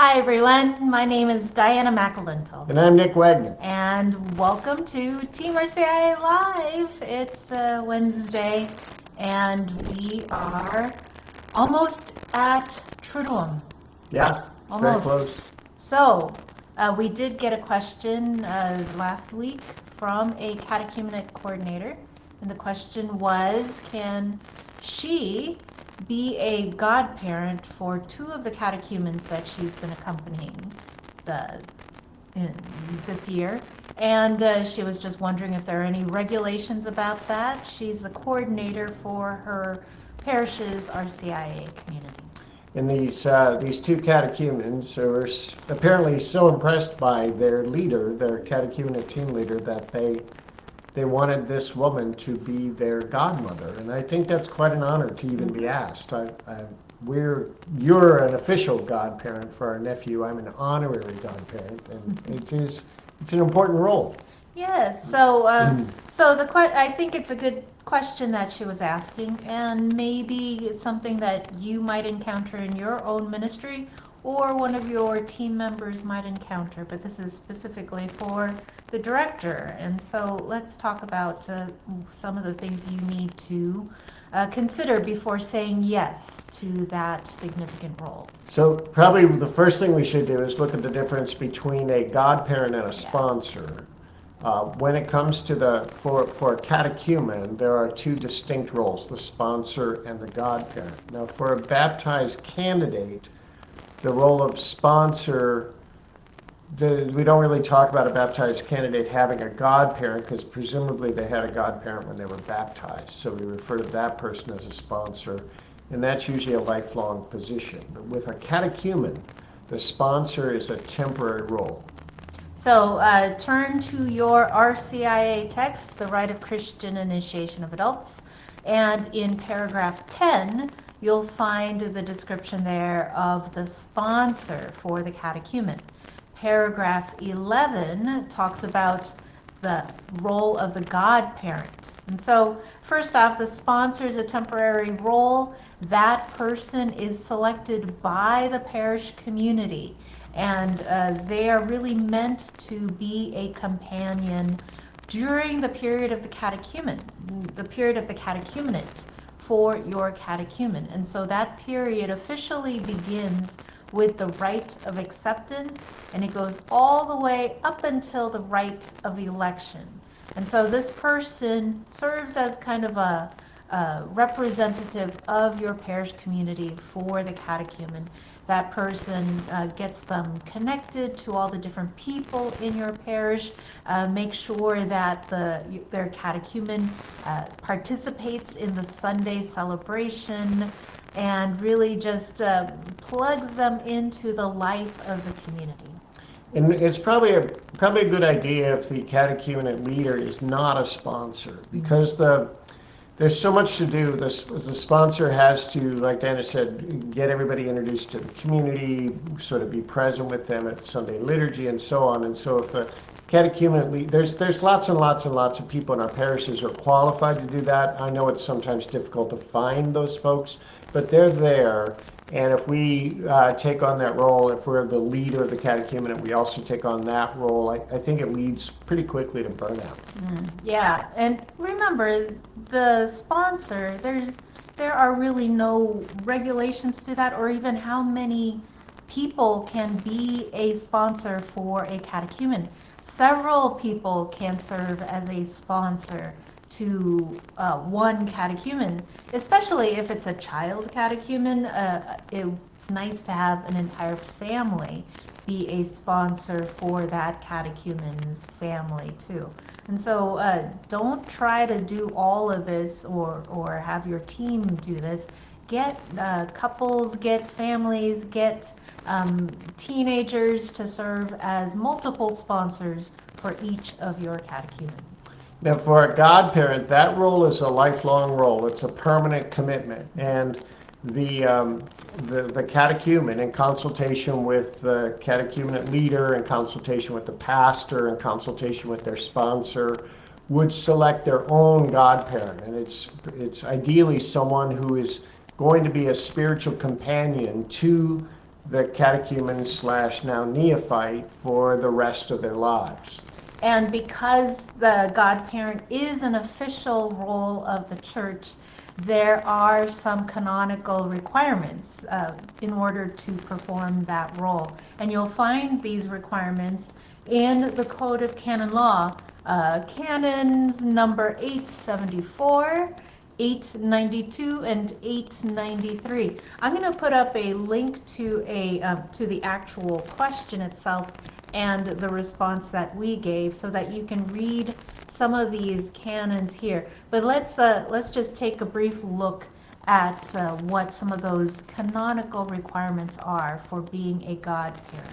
Hi everyone, my name is Diana McAlintel. And I'm Nick Wagner. And welcome to Team RCIA Live. It's Wednesday and we are almost at Triduum. Yeah, Almost. very close. So, we did get a question last week from a catechumenate coordinator. And the question was, can she be a godparent for two of the catechumens that she's been accompanying this year? And she was just wondering if there are any regulations about that. She's the coordinator for her parish's RCIA community. And these two catechumens were apparently so impressed by their leader, their catechumenate team leader, that they wanted this woman to be their godmother. And I think that's quite an honor to even be asked. You're an official godparent for our nephew. I'm an honorary godparent, and it's an important role. Yes. So I think it's a good question that she was asking, and maybe it's something that you might encounter in your own ministry, or one of your team members might encounter. But this is specifically for the director, and so let's talk about some of the things you need to consider before saying yes to that significant role. So probably the first thing we should do is look at the difference between a godparent and a sponsor. When it comes to for a catechumen, there are two distinct roles, the sponsor and the godparent. Now, for a baptized candidate, the role of sponsor, we don't really talk about a baptized candidate having a godparent because presumably they had a godparent when they were baptized. So we refer to that person as a sponsor, and that's usually a lifelong position. But with a catechumen, the sponsor is a temporary role. So turn to your RCIA text, the Rite of Christian Initiation of Adults, and in paragraph 10, you'll find the description there of the sponsor for the catechumen. Paragraph 11 talks about the role of the godparent. And so, first off, the sponsor is a temporary role. That person is selected by the parish community, and they are really meant to be a companion during the period of the catechumen, the period of the catechumenate for your catechumen. And so that period officially begins with the rite of acceptance, and it goes all the way up until the rite of election. And so this person serves as kind of a representative of your parish community for the catechumen. That person gets them connected to all the different people in your parish, make sure that their catechumen participates in the Sunday celebration, and really just plugs them into the life of the community. And it's probably a good idea if the catechumenate leader is not a sponsor, because there's so much to do. The sponsor has to, like Diana said, get everybody introduced to the community, sort of be present with them at Sunday liturgy and so on. And so if the catechumenate leader, there's lots and lots and lots of people in our parishes who are qualified to do that. I know it's sometimes difficult to find those folks, but they're there. And if we take on that role, if we're the leader of the catechumenate, we also take on that role, I think it leads pretty quickly to burnout. Yeah, and remember, the sponsor, there are really no regulations to that, or even how many people can be a sponsor for a catechumen. Several people can serve as a sponsor to one catechumen, especially if it's a child catechumen. It's nice to have an entire family be a sponsor for that catechumen's family too. And so don't try to do all of this or have your team do this. Get couples, get families, get teenagers to serve as multiple sponsors for each of your catechumens. Now, for a godparent, that role is a lifelong role. It's a permanent commitment. And the catechumen, in consultation with the catechumenate leader, in consultation with the pastor, in consultation with their sponsor, would select their own godparent. And it's ideally someone who is going to be a spiritual companion to the catechumen / now neophyte for the rest of their lives. And because the godparent is an official role of the church, there are some canonical requirements in order to perform that role. And you'll find these requirements in the Code of Canon Law, canons number 874, 892, and 893. I'm going to put up a link to the actual question itself and the response that we gave so that you can read some of these canons here. But let's just take a brief look at what some of those canonical requirements are for being a godparent.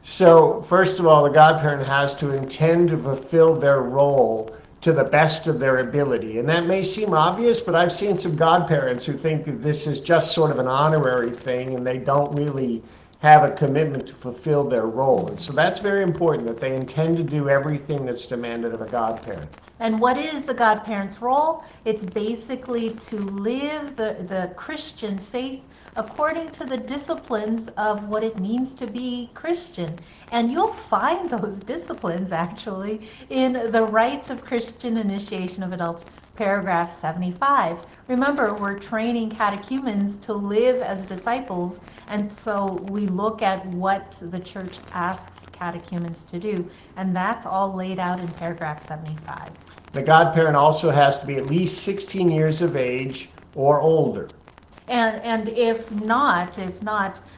So, first of all, the godparent has to intend to fulfill their role to the best of their ability. And that may seem obvious, but I've seen some godparents who think that this is just sort of an honorary thing and they don't really have a commitment to fulfill their role. And so that's very important, that they intend to do everything that's demanded of a godparent. And what is the godparent's role? It's basically to live the Christian faith according to the disciplines of what it means to be Christian. And you'll find those disciplines actually in the Rites of Christian Initiation of Adults, paragraph 75. Remember, we're training catechumens to live as disciples, and so we look at what the church asks catechumens to do, and that's all laid out in paragraph 75. The godparent also has to be at least 16 years of age or older. And if not,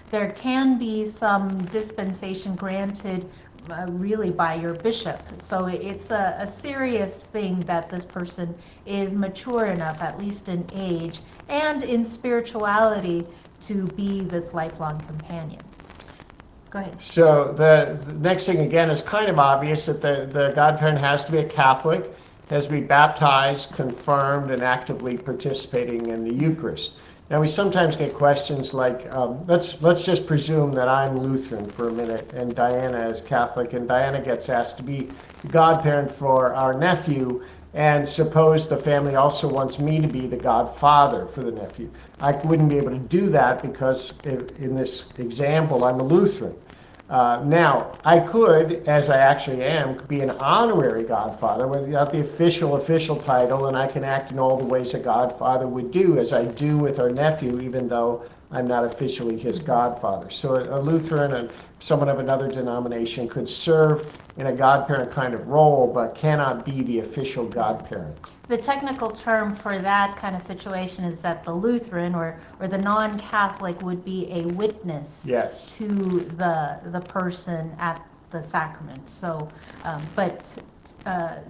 there can be some dispensation granted really by your bishop. So it's a serious thing that this person is mature enough, at least in age and in spirituality, to be this lifelong companion. Go ahead. So the next thing, again, is kind of obvious, that the godparent has to be a Catholic, has to be baptized, confirmed, and actively participating in the Eucharist. Now, we sometimes get questions like, let's just presume that I'm Lutheran for a minute and Diana is Catholic, and Diana gets asked to be godparent for our nephew, and suppose the family also wants me to be the godfather for the nephew. I wouldn't be able to do that because in this example, I'm a Lutheran. Now, I could, as I actually am, be an honorary godfather without the official title, and I can act in all the ways a godfather would do, as I do with our nephew, even though I'm not officially his godfather. So a Lutheran and someone of another denomination could serve in a godparent kind of role, but cannot be the official godparent. The technical term for that kind of situation is that the Lutheran or the non-Catholic would be a witness Yes. to the person at the sacrament. So, but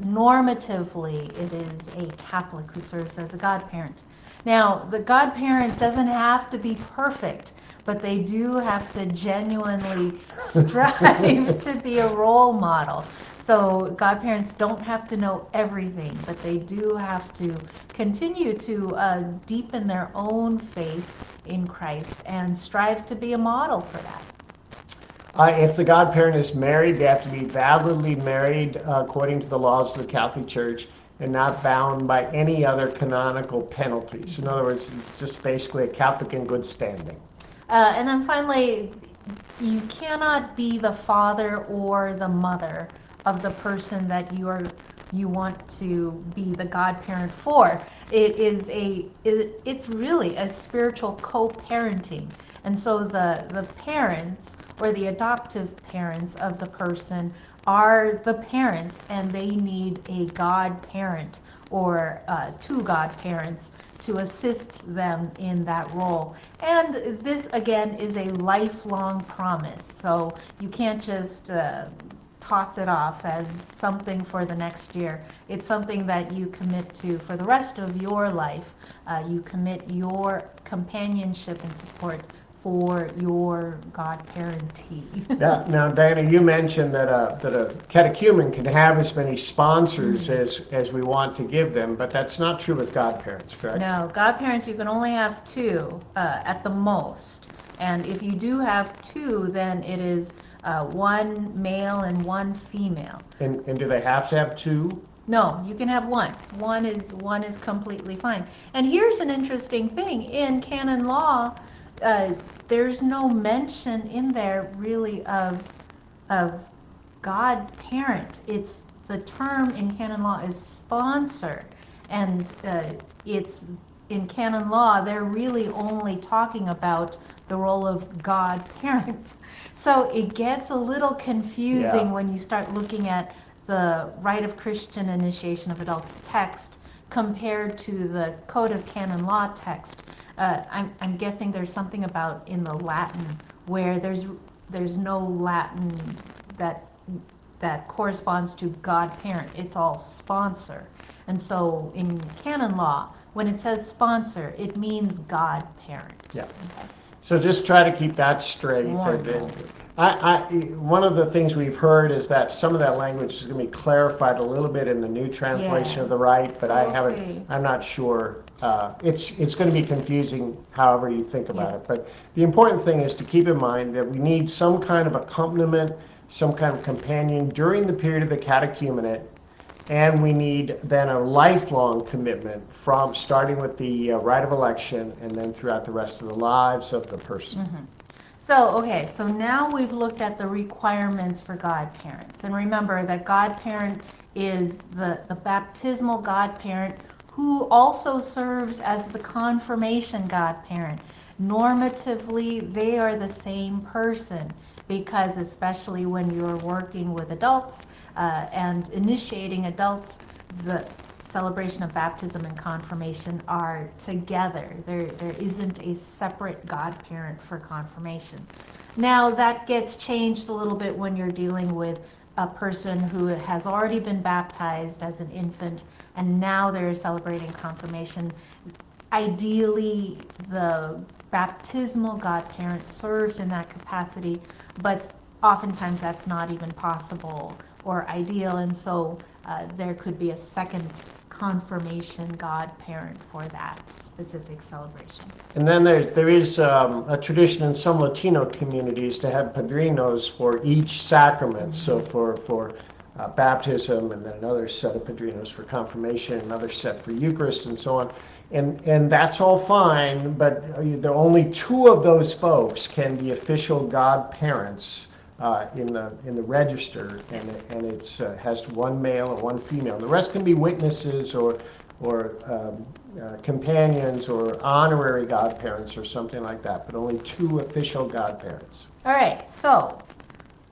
normatively, it is a Catholic who serves as a godparent. Now, the godparent doesn't have to be perfect, but they do have to genuinely strive to be a role model. So godparents don't have to know everything, but they do have to continue to deepen their own faith in Christ and strive to be a model for that. If the godparent is married, they have to be validly married according to the laws of the Catholic Church and not bound by any other canonical penalties. In other words, it's just basically a Catholic in good standing. And then finally, you cannot be the father or the mother of the person that you want to be the godparent for. It's really a spiritual co-parenting, and so the parents or the adoptive parents of the person are the parents, and they need a godparent or two godparents to assist them in that role. And this again is a lifelong promise, so you can't just toss it off as something for the next year. It's something that you commit to for the rest of your life. You commit your companionship and support for your godparentee. Yeah. Now, Diana, you mentioned that a catechumen can have as many sponsors as we want to give them, but that's not true with godparents, correct? No, godparents you can only have two at the most. And if you do have two, then it is one male and one female. And do they have to have two? No, you can have one. One is completely fine. And here's an interesting thing. In canon law, there's no mention in there really of godparent. It's the term in canon law is sponsor, and it's in canon law they're really only talking about the role of godparent. So it gets a little confusing Yeah. when you start looking at the Rite of Christian Initiation of Adults text compared to the Code of Canon Law text. I'm guessing there's something about in the Latin where there's no Latin that that corresponds to godparent. It's all sponsor. And so in canon law, when it says sponsor, it means godparent. Yeah. So just try to keep that straight. Wonderful. One of the things we've heard is that some of that language is going to be clarified a little bit in the new translation Yeah. of the Rite, but So I we'll haven't. see. I'm not sure. It's going to be confusing, however you think about Yeah. it. But the important thing is to keep in mind that we need some kind of accompaniment, some kind of companion during the period of the catechumenate. And we need then a lifelong commitment from starting with the rite of election and then throughout the rest of the lives of the person. Mm-hmm. So now we've looked at the requirements for godparents. And remember that godparent is the baptismal godparent who also serves as the confirmation godparent. Normatively, they are the same person because especially when you're working with adults and initiating adults, the celebration of baptism and confirmation are together. There isn't a separate godparent for confirmation. Now that gets changed a little bit when you're dealing with a person who has already been baptized as an infant and now they're celebrating confirmation. Ideally, the baptismal godparent serves in that capacity, but oftentimes that's not even possible or ideal, and so there could be a second confirmation godparent for that specific celebration. And then there is a tradition in some Latino communities to have Pedrinos for each sacrament. So for baptism, and then another set of Pedrinos for confirmation, another set for Eucharist, and so on. And that's all fine, but there only two of those folks can be official godparents in the register, and it's has one male and one female. The rest can be witnesses or companions or honorary godparents or something like that, but only two official godparents. All right, so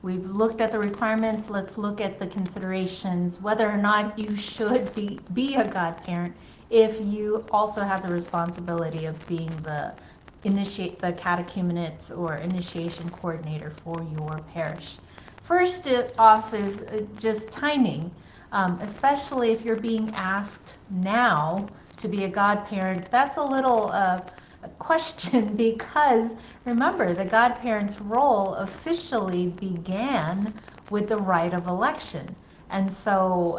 we've looked at the requirements. Let's look at the considerations, whether or not you should be a godparent if you also have the responsibility of being the catechumenate or initiation coordinator for your parish. First off is just timing, especially if you're being asked now to be a godparent. That's a little question because remember the godparent's role officially began with the rite of election. And so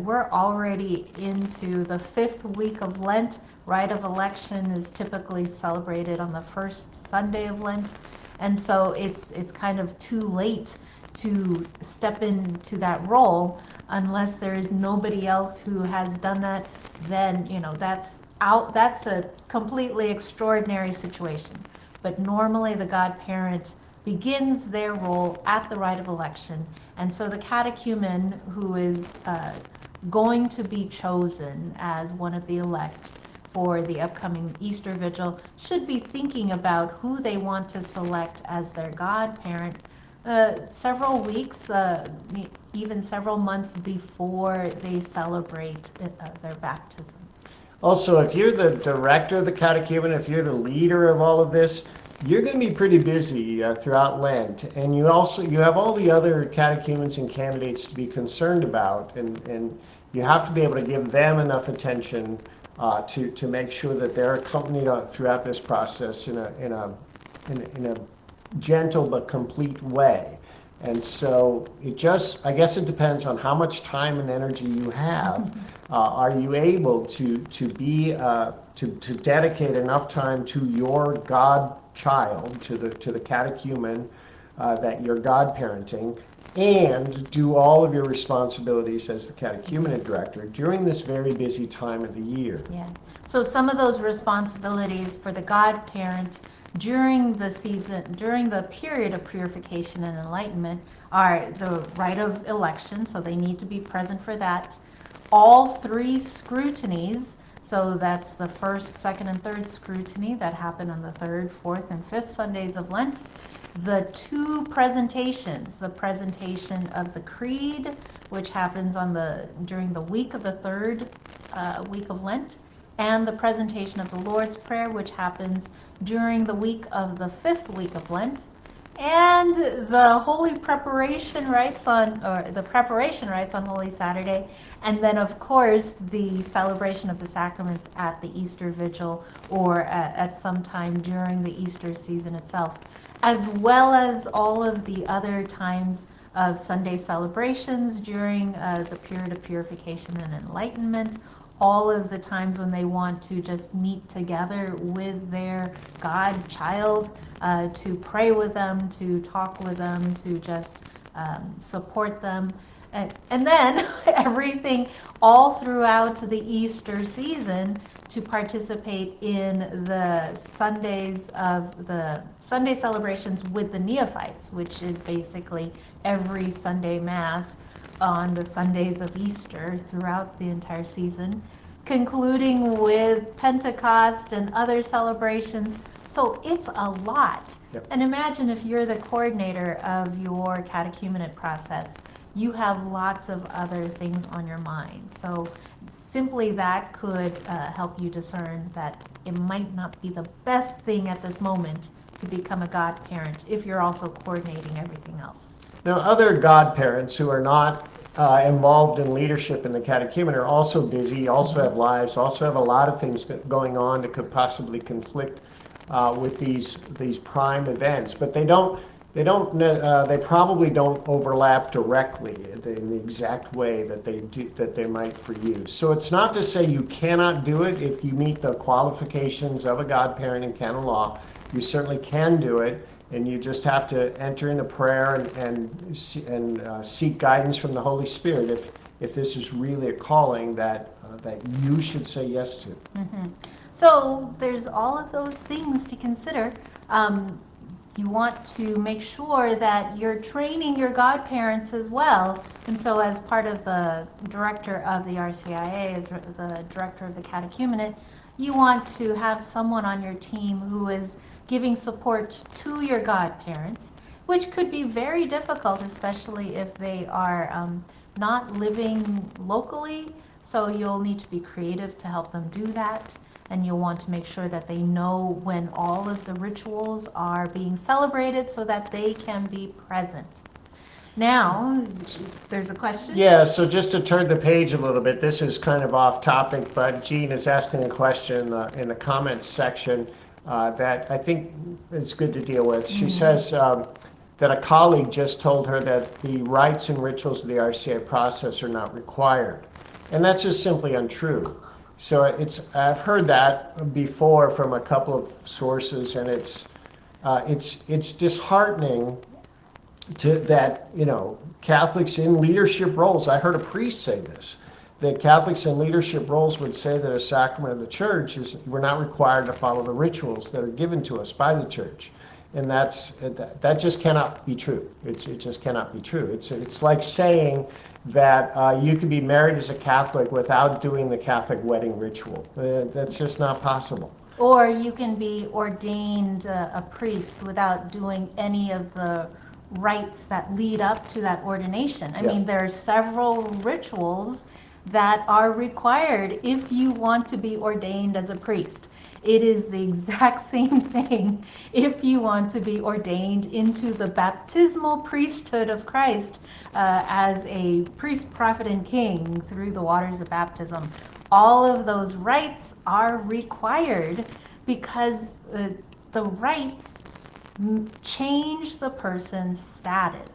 we're already into the 5th week of Lent. Rite of election is typically celebrated on the first Sunday of Lent. And so it's kind of too late to step into that role unless there is nobody else who has done that. Then, that's a completely extraordinary situation. But normally the godparent begins their role at the rite of election. And so the catechumen who is going to be chosen as one of the elect for the upcoming Easter Vigil should be thinking about who they want to select as their godparent several weeks, even several months before they celebrate their baptism. Also, if you're the director of the catechumenate, if you're the leader of all of this, you're going to be pretty busy throughout Lent, and you have all the other catechumens and candidates to be concerned about, and you have to be able to give them enough attention to make sure that they're accompanied throughout this process in a gentle but complete way. And so I guess it depends on how much time and energy you have. Are you able to dedicate enough time to your godchild, to the catechumen that you're godparenting, and do all of your responsibilities as the catechumenate director during this very busy time of the year? Yeah. So some of those responsibilities for the godparents during the season, during the period of purification and enlightenment, are the rite of election, so they need to be present for that. All three scrutinies, so that's the first, second, and third scrutiny that happen on the third, fourth, and fifth Sundays of Lent. The two presentations, the presentation of the Creed, which happens during the week of the third week of Lent, and the presentation of the Lord's Prayer, which happens during the week of the fifth week of Lent, and the holy preparation rites on Holy Saturday, and then of course the celebration of the sacraments at the Easter Vigil or at some time during the Easter season itself, as well as all of the other times of Sunday celebrations during the period of purification and enlightenment, all of the times when they want to just meet together with their godchild, to pray with them, to talk with them, to just support them. And then everything all throughout the Easter season to participate in the Sunday celebrations with the neophytes, which is basically every Sunday Mass on the Sundays of Easter throughout the entire season, concluding with Pentecost and other celebrations. So it's a lot. Yep. And imagine if you're the coordinator of your catechumenate process, you have lots of other things on your mind. So simply that could help you discern that it might not be the best thing at this moment to become a godparent if you're also coordinating everything else. Now, other godparents who are not involved in leadership in the catechumenate are also busy, also have lives, also have a lot of things going on that could possibly conflict with these prime events. But they probably don't overlap directly in the exact way that they might for you. So it's not to say you cannot do it if you meet the qualifications of a godparent in canon law. You certainly can do it. And you just have to enter into prayer and seek guidance from the Holy Spirit if this is really a calling that you should say yes to. Mm-hmm. So there's all of those things to consider. You want to make sure that you're training your godparents as well. And so as part of the director of the RCIA, as the director of the catechumenate, you want to have someone on your team who is giving support to your godparents, which could be very difficult, especially if they are not living locally. So you'll need to be creative to help them do that. And you'll want to make sure that they know when all of the rituals are being celebrated so that they can be present. Now, there's a question? Yeah, so just to turn the page a little bit, this is kind of off topic, but Jean is asking a question in the comments section that I think it's good to deal with. She says that a colleague just told her that the rites and rituals of the RCA process are not required. And that's just simply untrue. So I've heard that before from a couple of sources, and it's disheartening that Catholics in leadership roles. I heard a priest say this, that Catholics in leadership roles would say that a sacrament of the church we're not required to follow the rituals that are given to us by the church, and that just cannot be true. It just cannot be true. It's like saying that you can be married as a Catholic without doing the Catholic wedding ritual. That's just not possible. Or you can be ordained a priest without doing any of the rites that lead up to that ordination. I mean, there are several rituals that are required if you want to be ordained as a priest. It is the exact same thing if you want to be ordained into the baptismal priesthood of Christ as a priest, prophet, and king through the waters of baptism. All of those rites are required because the rites change the person's status.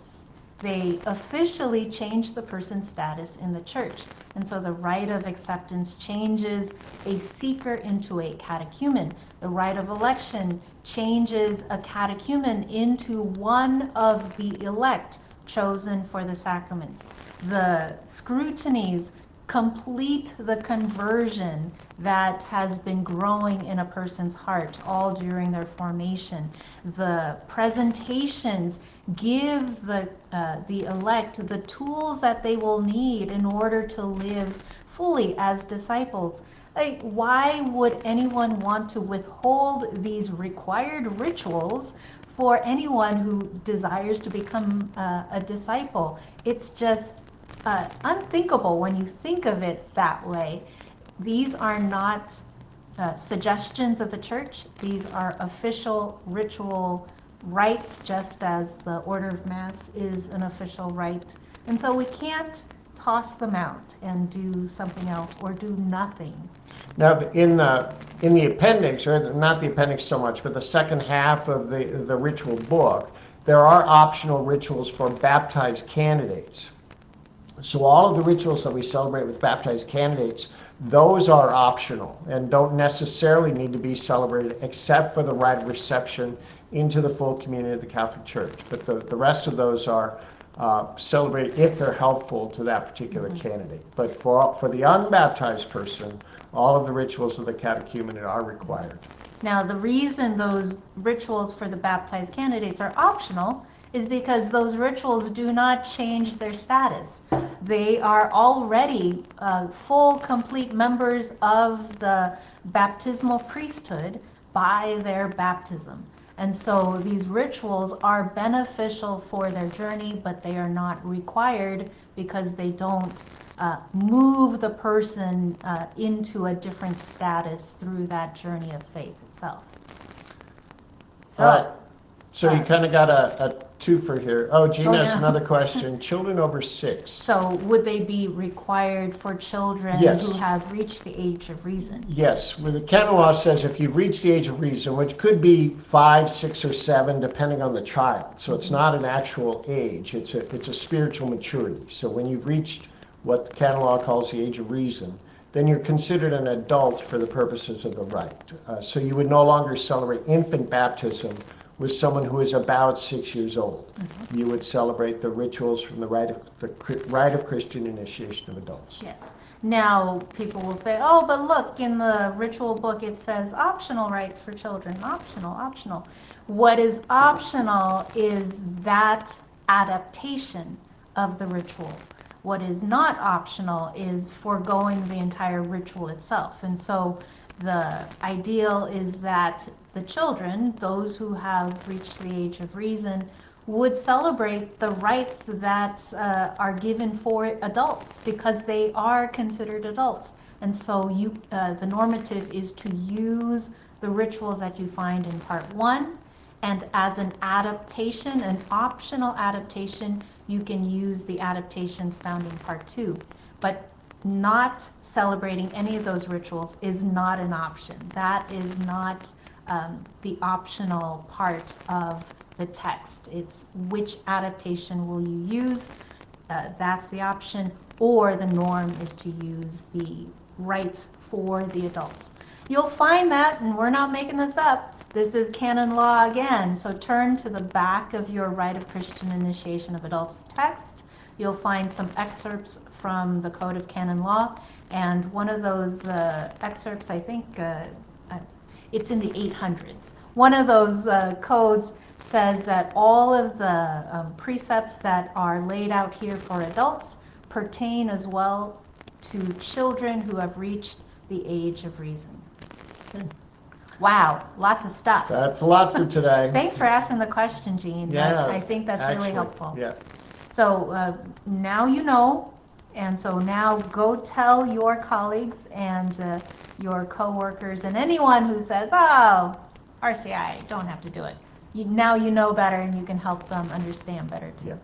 They officially change the person's status in the church. And so the rite of acceptance changes a seeker into a catechumen. The rite of election changes a catechumen into one of the elect chosen for the sacraments. The scrutinies complete the conversion that has been growing in a person's heart all during their formation. The presentations give the elect the tools that they will need in order to live fully as disciples. Like, why would anyone want to withhold these required rituals for anyone who desires to become a disciple? It's just unthinkable when you think of it that way. These are not suggestions of the church. These are official ritual rites, just as the order of Mass is an official rite. And so we can't toss them out and do something else or do nothing. Now, in the appendix, or not the appendix so much, but the second half of the ritual book, there are optional rituals for baptized candidates. So all of the rituals that we celebrate with baptized candidates, those are optional and don't necessarily need to be celebrated except for the rite of reception into the full community of the Catholic Church. But the rest of those are celebrated if they're helpful to that particular candidate. But for the unbaptized person, all of the rituals of the catechumenate are required. Now, the reason those rituals for the baptized candidates are optional is because those rituals do not change their status. They are already full, complete members of the baptismal priesthood by their baptism. And so these rituals are beneficial for their journey, but they are not required because they don't move the person into a different status through that journey of faith itself. So you kind of got a twofer here. Oh, Gina has yeah. another question. Children over 6. So would they be required for children Yes. who have reached the age of reason? Yes. Well, the canon law says if you've reached the age of reason, which could be 5, 6, or 7, depending on the child. So it's not an actual age. It's a spiritual maturity. So when you've reached what the canon law calls the age of reason, then you're considered an adult for the purposes of the rite. So you would no longer celebrate infant baptism with someone who is about 6 years old. You would celebrate the rituals from the rite of Christian initiation of adults. Yes. Now, people will say, oh, but look, in the ritual book it says optional rites for children. Optional, optional. What is optional is that adaptation of the ritual. What is not optional is foregoing the entire ritual itself. And so the ideal is that the children, those who have reached the age of reason, would celebrate the rites that are given for adults because they are considered adults. And so the normative is to use the rituals that you find in part 1, and as an adaptation, an optional adaptation, you can use the adaptations found in part 2. But not celebrating any of those rituals is not an option. That is not the optional part of the text. It's which adaptation will you use, that's the option, or the norm is to use the rites for the adults. You'll find that, and we're not making this up, this is canon law again, so turn to the back of your Rite of Christian Initiation of Adults text. You'll find some excerpts from the Code of Canon Law, and one of those excerpts, I think it's in the 800s. One of those codes says that all of the precepts that are laid out here for adults pertain as well to children who have reached the age of reason. Wow, lots of stuff. That's a lot for today. Thanks for asking the question, Jean. Yeah, I think that's really helpful. Yeah. So now you know, and so now go tell your colleagues and your coworkers and anyone who says, oh, RCI, don't have to do it. Now you know better and you can help them understand better too. Yeah.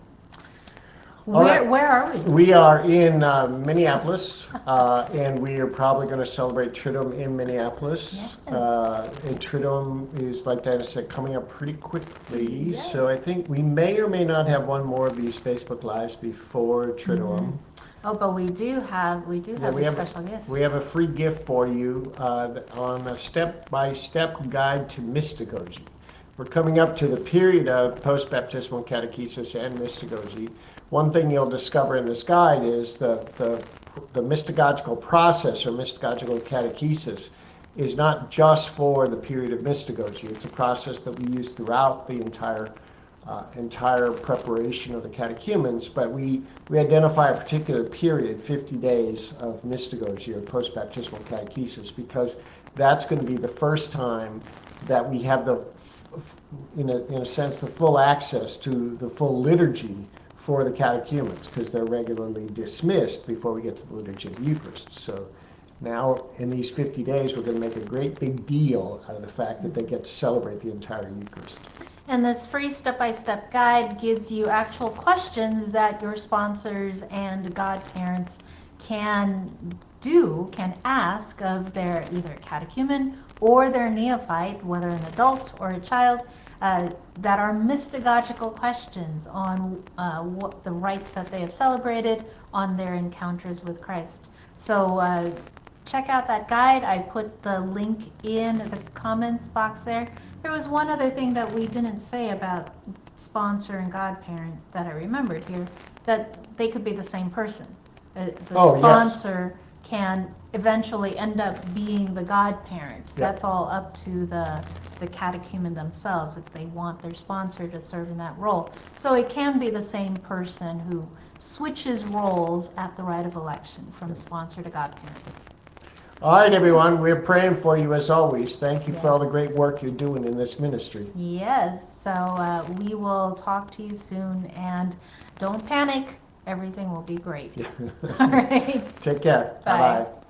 Where are we? We are in Minneapolis, and we are probably going to celebrate Triduum in Minneapolis. Yes. And Triduum is, like Diana said, coming up pretty quickly. Yes. So I think we may or may not have one more of these Facebook Lives before Triduum. Oh, but we do have a special gift. We have a free gift for you on a step-by-step guide to mystagogy. We're coming up to the period of post-baptismal catechesis and mystagogy. One thing you'll discover in this guide is the the mystagogical process or mystagogical catechesis is not just for the period of mystagogy. It's a process that we use throughout the entire preparation of the catechumens, but we identify a particular period, 50 days of mystagogy or post-baptismal catechesis, because that's going to be the first time that we have in a sense, the full access to the full liturgy for the catechumens, because they're regularly dismissed before we get to the liturgy of the Eucharist. So now, in these 50 days, we're going to make a great big deal out of the fact that they get to celebrate the entire Eucharist. And this free step-by-step guide gives you actual questions that your sponsors and godparents can ask of their either catechumen or their neophyte, whether an adult or a child, that are mystagogical questions on what the rites that they have celebrated, on their encounters with Christ. So check out that guide. I put the link in the comments box there. There was one other thing that we didn't say about sponsor and godparent that I remembered here, that they could be the same person. The sponsor can eventually end up being the godparent. That's all up to the catechumen themselves if they want their sponsor to serve in that role. So it can be the same person who switches roles at the rite of election from sponsor to godparent. All right, everyone, we're praying for you as always. Thank you for all the great work you're doing in this ministry. Yes, so we will talk to you soon, and don't panic. Everything will be great. All right. Take care. Bye. Bye-bye.